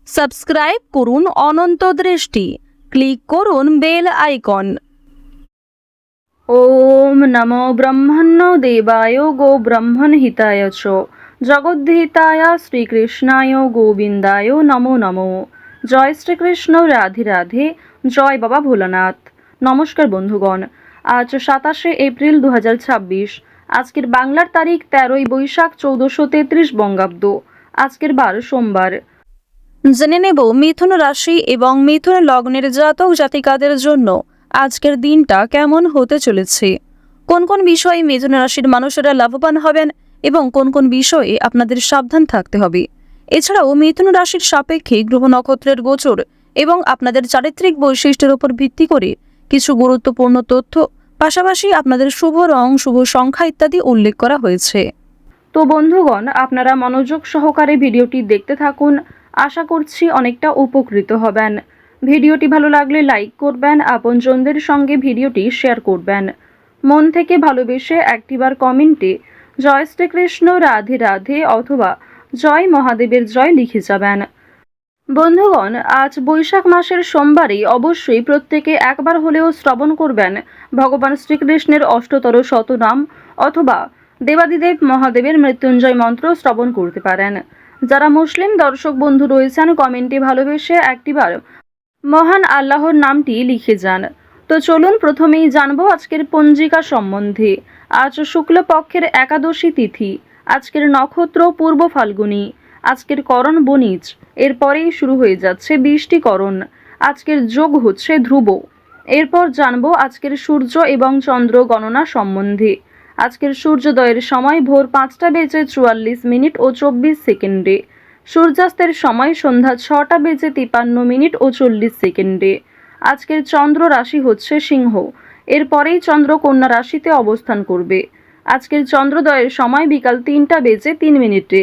Subscribe করুন অনন্ত দৃষ্টি, click করুন বেল আইকন। ওম নমো ব্রহ্মণ্য দেবায় গো ব্রহ্মণ হিতায় চ জগদ্ধিতায় শ্রীকৃষ্ণায় গোবিন্দায় নমো নমো। জয় শ্রীকৃষ্ণ, রাধে রাধে, জয় বাবা ভোলানাথ। নমস্কার বন্ধুগণ, আজ 27শে এপ্রিল 2026। আজকের বাংলার তারিখ 13ই বৈশাখ 1433 বঙ্গাব্দ। আজকের বার সোমবার। জেনে নেব মিথুন রাশি এবং মিথুন লগ্নের জাতক জাতিকাদের জন্য আজকের দিনটা কেমন হতে চলেছে, কোন কোন বিষয়ে মিথুন রাশির মানুষেরা লাভবান হবেন এবং কোন কোন বিষয়ে আপনাদের সাবধান থাকতে হবে। এছাড়াও মিথুন রাশির সাপেক্ষে গ্রহ নক্ষত্রের গোচর এবং আপনাদের চারিত্রিক বৈশিষ্ট্যের উপর ভিত্তি করে কিছু গুরুত্বপূর্ণ তথ্য, পাশাপাশি আপনাদের শুভ রং, শুভ সংখ্যা ইত্যাদি উল্লেখ করা হয়েছে। তো বন্ধুগণ, আপনারা মনোযোগ সহকারে ভিডিওটি দেখতে থাকুন। আশা করছি অনেকটা উপকৃত হবেন। ভিডিওটি ভালো লাগলে লাইক করবেন, আপনজনদের সঙ্গে ভিডিওটি শেয়ার করবেন। মন থেকে ভালোবেসে একটিবার কমেন্টে জয় শ্রীকৃষ্ণ, রাধে রাধে অথবা জয় মহাদেবের জয় লিখে যাবেন। বন্ধুগণ, আজ বৈশাখ মাসের সোমবারে অবশ্যই প্রত্যেকে একবার হলেও শ্রবণ করবেন ভগবান শ্রীকৃষ্ণের অষ্টতর শতনাম অথবা দেবাদিদেব মহাদেবের মৃত্যুঞ্জয় মন্ত্র শ্রবণ করতে পারেন। যারা মুসলিম দর্শক বন্ধু রয়েছেন, কমেন্টে ভালোবেসে একটিবার মহান আল্লাহর নামটি লিখে যান। তো চলুন প্রথমেই জানবো আজকের পঞ্জিকা সম্বন্ধে। আজ শুক্লপক্ষের একাদশী তিথি, আজকের নক্ষত্র পূর্ব ফাল্গুনী, আজকের করণ বণিজ, এরপরেই শুরু হয়ে যাচ্ছে বৃষ্টিকরণ। আজকের যোগ হচ্ছে ধ্রুব। এরপর জানবো আজকের সূর্য এবং চন্দ্র গণনা সম্বন্ধে। আজকের সূর্যোদয়ের সময় ভোর 5টা বেজে 44 মিনিট ও 24 সেকেন্ডে, সূর্যাস্তের সময় সন্ধ্যা 6টা বেজে 53 মিনিট ও 40 সেকেন্ডে। আজকের চন্দ্র রাশি হচ্ছে সিংহ, এরপরেই চন্দ্র কন্যা রাশিতে অবস্থান করবে। আজকের চন্দ্রোদয়ের সময় বিকাল 3টা বেজে 3 মিনিটে,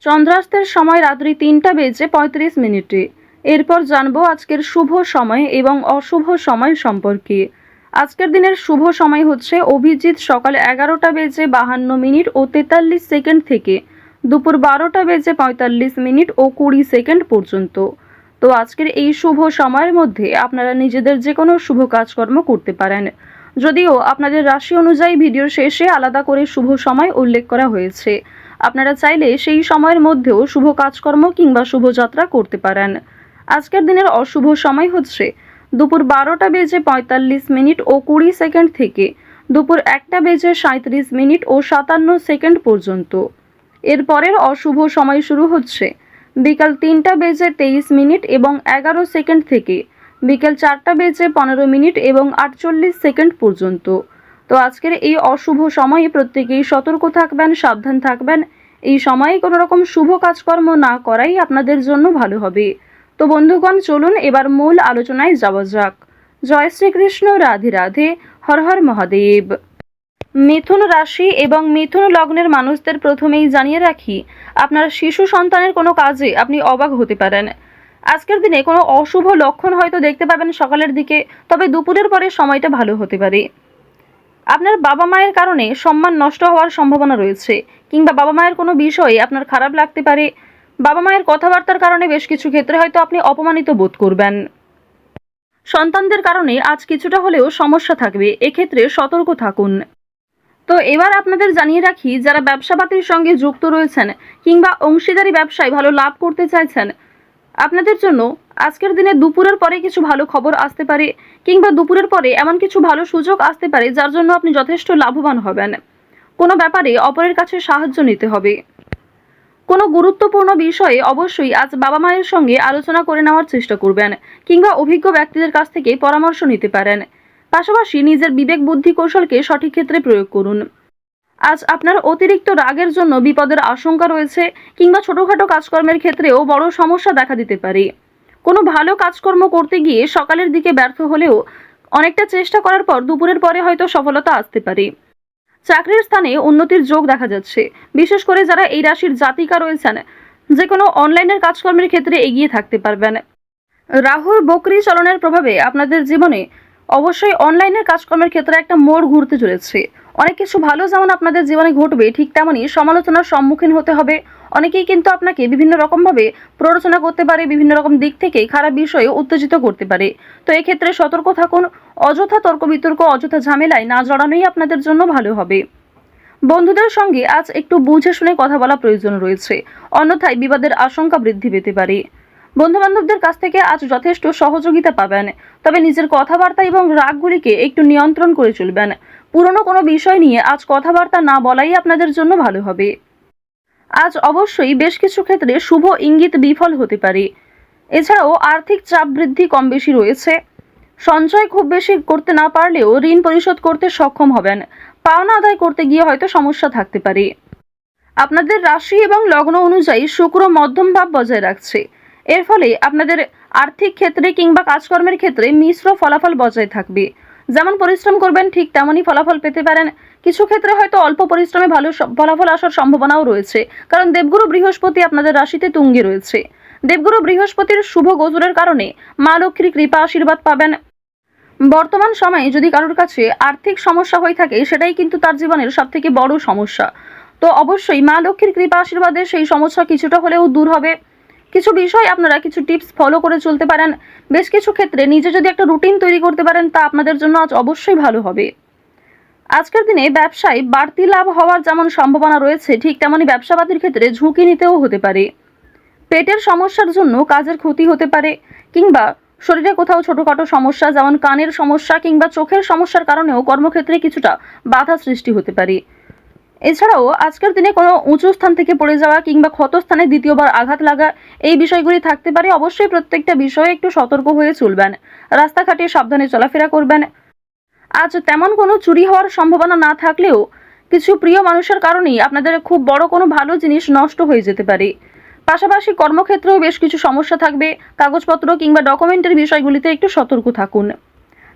চন্দ্রাস্তের সময় রাত্রি 3টা বেজে 35 মিনিটে। এরপর জানবো আজকের শুভ সময় এবং অশুভ সময় সম্পর্কে। আজকের দিনের শুভ সময় হচ্ছে অভিজিৎ সকাল 11টা বেজে 52 মিনিট ও 43 সেকেন্ড থেকে দুপুর 12টা বেজে 45 মিনিট ও 20 সেকেন্ড পর্যন্ত। তো আজকের এই শুভ সময়ের মধ্যে আপনারা নিজেদের যে কোনো শুভ কাজকর্ম করতে পারেন, যদিও আপনাদের রাশি অনুযায়ী ভিডিওর শেষে আলাদা করে শুভ সময় উল্লেখ করা হয়েছে। আপনারা চাইলে সেই সময়ের মধ্যেও শুভ কাজকর্ম কিংবা শুভযাত্রা করতে পারেন। আজকের দিনের অশুভ সময় হচ্ছে দুপুর 12টা বেজে 45 মিনিট ও 20 সেকেন্ড থেকে দুপুর 1টা বেজে 37 মিনিট ও 57 সেকেন্ড পর্যন্ত। এরপরের অশুভ সময় শুরু হচ্ছে বিকাল 3টা বেজে 23 মিনিট এবং 11 সেকেন্ড থেকে বিকেল 4টা বেজে 15 মিনিট এবং 48 সেকেন্ড পর্যন্ত। তো আজকের এই অশুভ সময়ে প্রত্যেকেই সতর্ক থাকবেন, সাবধান থাকবেন। এই সময়ে কোনো রকম শুভ কাজকর্ম না করাই আপনাদের জন্য ভালো হবে। তো বন্ধুগণ, চলুন এবার মূল আলোচনায় যাওয়া যাক। জয় শ্রীকৃষ্ণ, রাধে রাধে, হর হর মহাদেব। মিথুন রাশি এবং মিথুন লগ্নের মানুষদের প্রথমেই জানিয়ে রাখি, আপনার শিশু সন্তানের কোনো কাজে আপনি অবাক হতে পারেন। আজকের দিনে কোনো অশুভ লক্ষণ হয়তো দেখতে পাবেন সকালের দিকে, তবে দুপুরের পরে সময়টা ভালো হতে পারে। আপনার বাবা মায়ের কারণে সম্মান নষ্ট হওয়ার সম্ভাবনা রয়েছে, কিংবা বাবা মায়ের কোনো বিষয়ে আপনার খারাপ লাগতে পারে। বাবা মায়ের কথাবার্তার কারণে বেশ কিছু ক্ষেত্রে হয়তো আপনি অপমানিত বোধ করবেন। সন্তানদের কারণে আজ কিছুটা হলেও সমস্যা থাকবে, এক্ষেত্রে সতর্ক থাকুন। তো এবার আপনাদের জানিয়ে রাখি, যারা ব্যবসাপাতির সঙ্গে যুক্ত রয়েছেন কিংবা অংশীদারি ব্যবসায় ভালো লাভ করতে চাইছেন, আপনাদের জন্য আজকের দিনে দুপুরের পরে কিছু ভালো খবর আসতে পারে, কিংবা দুপুরের পরে এমন কিছু ভালো সুযোগ আসতে পারে যার জন্য আপনি যথেষ্ট লাভবান হবেন। কোনো ব্যাপারে অপরের কাছে সাহায্য নিতে হবে। কোনো গুরুত্বপূর্ণ বিষয়ে অবশ্যই আজ বাবা মায়ের সঙ্গে আলোচনা করে নেওয়ার চেষ্টা করবেন, কিংবা অভিজ্ঞ ব্যক্তিদের কাছ থেকে পরামর্শ নিতে পারেন। পাশাপাশি নিজের বিবেক বুদ্ধি কৌশলকে সঠিক ক্ষেত্রে প্রয়োগ করুন। আজ আপনার অতিরিক্ত রাগের জন্য বিপদের আশঙ্কা রয়েছে, কিংবা ছোটখাটো কাজকর্মের ক্ষেত্রেও বড় সমস্যা দেখা দিতে পারে। কোনো ভালো কাজকর্ম করতে গিয়ে সকালের দিকে ব্যর্থ হলেও অনেকটা চেষ্টা করার পর দুপুরের পরে হয়তো সফলতা আসতে পারে। চাকরির স্থানে উন্নতির যোগ দেখা যাচ্ছে, বিশেষ করে যারা এই রাশির জাতিকা রয়েছেন, যে কোনো অনলাইনের কাজকর্মের ক্ষেত্রে এগিয়ে থাকতে পারবেন। রাহুর বকরি চলনের প্রভাবে আপনাদের জীবনে অবশ্যই অনলাইনের কাজকর্মের ক্ষেত্রে একটা মোড় ঘুরতে চলেছে। অনেক কিছু ভালো যেমন আপনাদের জীবনে ঘটবে, ঠিক তেমনই সমালোচনার সম্মুখীন হতে হবে। অনেকেই কিন্তু আপনাকে বিভিন্ন রকমভাবে প্ররোচনা করতে পারে, বিভিন্ন রকম দিক থেকে খারাপ বিষয়ে উত্তেজিত করতে পারে। তো এক্ষেত্রে সতর্ক থাকুন, অযথা তর্ক বিতর্ক, অযথা ঝামেলায় না জড়ানোই আপনাদের জন্য ভালো হবে। বন্ধুদের সঙ্গে আজ একটু বুঝে শুনে কথা বলা প্রয়োজন রয়েছে, অন্যথায় বিবাদের আশঙ্কা বৃদ্ধি পেতে পারে। বন্ধু বান্ধবদের কাছ থেকে আজ যথেষ্ট সহযোগিতা পাবেন, তবে নিজের কথাবার্তা এবং রাগগুলিকে একটু নিয়ন্ত্রণ করে চলবেন। পুরনো কোনো বিষয় নিয়ে আজ কথাবার্তা না বলাই আপনাদের জন্য ভালো হবে। আজ অবশ্যই বেশ কিছু ক্ষেত্রে শুভ ইঙ্গিত বিফল হতে পারে। এছাড়াও আর্থিক চাপ বৃদ্ধি কম বেশি রয়েছে। সঞ্চয় খুব বেশি করতে না পারলেও ঋণ পরিশোধ করতে সক্ষম হবেন। পাওনা আদায় করতে গিয়ে হয়তো সমস্যা থাকতে পারে। আপনাদের রাশি এবং লগ্ন অনুযায়ী শুক্র মধ্যম ভাব বজায় রাখছে। এর ফলে আপনাদের আর্থিক ক্ষেত্রে কিংবা কাজকর্মের ক্ষেত্রে মিশ্র ফলাফল বজায় থাকবে। যেমন পরিশ্রম করবেন ঠিক তেমনই ফলাফল পেতে পারেন। কিছু ক্ষেত্রে হয়তো অল্প পরিশ্রমে ভালো ফলাফল আসার সম্ভাবনাও রয়েছে, কারণ দেবগুরু বৃহস্পতি আপনাদের রাশিতে তুঙ্গে রয়েছে। দেবগুরু বৃহস্পতির শুভ গোচরের কারণে মা লক্ষ্মীর কৃপা আশীর্বাদ পাবেন। বর্তমান সময়ে যদি কারোর কাছে আর্থিক সমস্যা হয়ে থাকে, সেটাই কিন্তু তার জীবনের সবথেকে বড় সমস্যা। তো অবশ্যই মা লক্ষ্মীর কৃপা আশীর্বাদে সেই সমস্যা কিছুটা হলেও দূর হবে। কিছু বিষয় আপনারা কিছু টিপস ফলো করে চলতে পারেন। বেশ কিছু ক্ষেত্রে নিজে যদি একটা রুটিন তৈরি করতে পারেন, তা আপনাদের জন্য আজ অবশ্যই ভালো হবে। আজকের দিনে ব্যবসায় বাড়তি লাভ হওয়ার যেমন সম্ভাবনা রয়েছে, ঠিক তেমনই ব্যবসাবাদীর ক্ষেত্রে ঝুঁকি নিতেও হতে পারে। পেটের সমস্যার জন্য কাজের ক্ষতি হতে পারে, কিংবা শরীরে কোথাও ছোটখাটো সমস্যা যেমন কানের সমস্যা কিংবা চোখের সমস্যার কারণেও কর্মক্ষেত্রে কিছুটা বাধা সৃষ্টি হতে পারে। এছাড়াও আজকের দিনে কোনো উঁচু স্থান থেকে পড়ে যাওয়া কিংবা ক্ষতস্থানে দ্বিতীয়বার আঘাত লাগা, এই বিষয়গুলি থাকতে পারে। অবশ্যই প্রত্যেকটা বিষয়ে একটু সতর্ক হয়ে চলবেন। রাস্তাঘাটে সাবধানে চলাফেরা করবেন। আজ তেমন কোনো চুরি হওয়ার সম্ভাবনা না থাকলেও কিছু প্রিয় মানুষের কারণেই আপনাদের খুব বড় কোনো ভালো জিনিস নষ্ট হয়ে যেতে পারে। পাশাপাশি কর্মক্ষেত্রেও বেশ কিছু সমস্যা থাকবে। কাগজপত্র কিংবা ডকুমেন্টের বিষয়গুলিতে একটু সতর্ক থাকুন।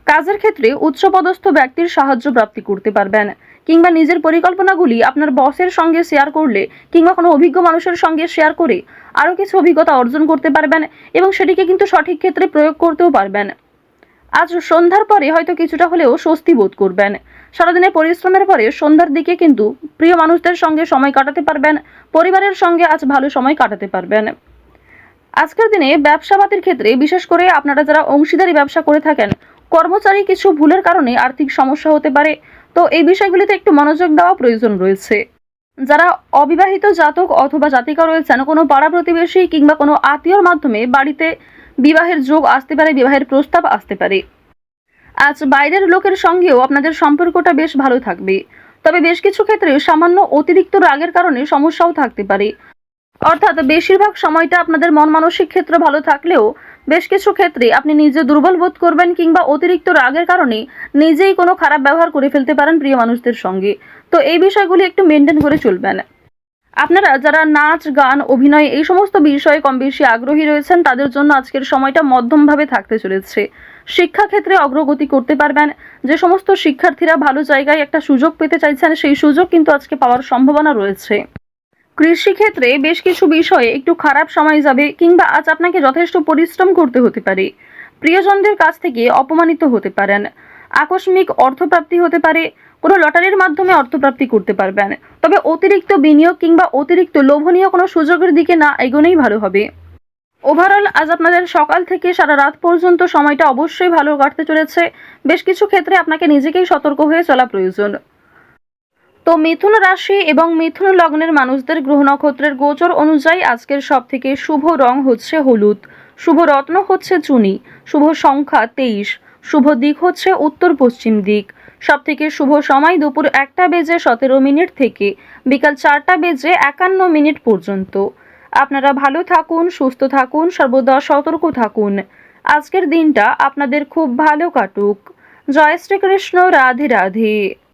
কাজের ক্ষেত্রে উচ্চপদস্থ ব্যক্তির সাহায্য প্রাপ্তি করতে পারবেন, কিংবা নিজের পরিকল্পনাগুলি আপনার বসের সঙ্গে শেয়ার করলে কিংবা কোনো অভিজ্ঞ মানুষের সঙ্গে শেয়ার করে আরও কিছু অভিজ্ঞতা অর্জন করতে পারবেন এবং সেটিকে কিন্তু সঠিক ক্ষেত্রে প্রয়োগ করতেও পারবেন। আজ সন্ধ্যার পরে হয়তো কিছুটা হলেও স্বস্তি বোধ করবেন। সারাদিনের পরিশ্রমের পরে সন্ধ্যার দিকে কিন্তু প্রিয় মানুষদের সঙ্গে সময় কাটাতে পারবেন। পরিবারের সঙ্গে আজ ভালো সময় কাটাতে পারবেন। আজকের দিনে ব্যবসাবাদীর ক্ষেত্রে বিশেষ করে আপনারা যারা অংশীদারি ব্যবসা করে থাকেন, কর্মচারী কিছু ভুলের কারণে আর্থিক সমস্যা হতে পারে। তো এই বিষয়গুলিতে একটু মনোযোগ দেওয়া প্রয়োজন রয়েছে। যারা অবিবাহিত জাতক অথবা জাতিকা রয়েছেন, কোনো পাড়া প্রতিবেশী কিংবা কোনো আত্মীয়র মাধ্যমে বাড়িতে বিবাহের যোগ আসতে পারে, বিবাহের প্রস্তাব আসতে পারে। আজ বাইরের লোকের সঙ্গেও আপনাদের সম্পর্কটা বেশ ভালো থাকবে, তবে বেশ কিছু ক্ষেত্রে সামান্য অতিরিক্ত রাগের কারণে সমস্যাও থাকতে পারে। অর্থাৎ বেশিরভাগ সময়টা আপনাদের মন মানসিক ক্ষেত্র ভালো থাকলেও বেশ কিছু ক্ষেত্রে আপনি নিজে দুর্বল বোধ করবেন, কিংবা অতিরিক্ত রাগের কারণে নিজেই কোনো খারাপ ব্যবহার করে ফেলতে পারেন প্রিয় মানুষদের সঙ্গে। তো এই বিষয়গুলি একটু মেনটেন করে চলবেন। আপনারা যারা নাচ গান অভিনয় এই সমস্ত বিষয়ে কম বেশি আগ্রহী রয়েছেন, তাদের জন্য আজকের সময়টা মধ্যমভাবে থাকতে চলেছে। শিক্ষাক্ষেত্রে অগ্রগতি করতে পারবেন। যে সমস্ত শিক্ষার্থীরা ভালো জায়গায় একটা সুযোগ পেতে চাইছেন, সেই সুযোগ কিন্তু আজকে পাওয়ার সম্ভাবনা রয়েছে। কৃষিক্ষেত্রে বেশ কিছু বিষয়ে একটু খারাপ সময় যাবে, কিংবা আজ আপনাকে যথেষ্ট পরিশ্রম করতে হতে পারে। প্রিয়জনদের কাছ থেকে অপমানিত হতে পারেন। আকস্মিক অর্থপ্রাপ্তি হতে পারে। কোনো লটারির মাধ্যমে অর্থপ্রাপ্তি করতে পারবেন। তবে অতিরিক্ত বিনিয়োগ কিংবা অতিরিক্ত লোভনীয় কোনো সুযোগের দিকে না এগোনোই ভালো হবে। ওভারঅল আজ আপনাদের সকাল থেকে সারা রাত পর্যন্ত সময়টা অবশ্যই ভালো কাটতে চলেছে। বেশ কিছু ক্ষেত্রে আপনাকে নিজেকেই সতর্ক হয়ে চলা প্রয়োজন। তো মিথুন রাশি এবং মিথুন লগ্নের মানুষদের গ্রহ নক্ষত্রের গোচর অনুযায়ী আজকের সবথেকে শুভ রং হচ্ছে হলুদ, শুভ রত্ন হচ্ছে চুনি, শুভ সংখ্যা 23, শুভ দিক হচ্ছে উত্তর পশ্চিম দিক। সবথেকে শুভ সময় দুপুর 1:17 থেকে বিকাল 4:51 পর্যন্ত। আপনারা ভালো থাকুন, সুস্থ থাকুন, সর্বদা সতর্ক থাকুন। আজকের দিনটা আপনাদের খুব ভালো কাটুক। জয় শ্রীকৃষ্ণ। রাধে রাধে।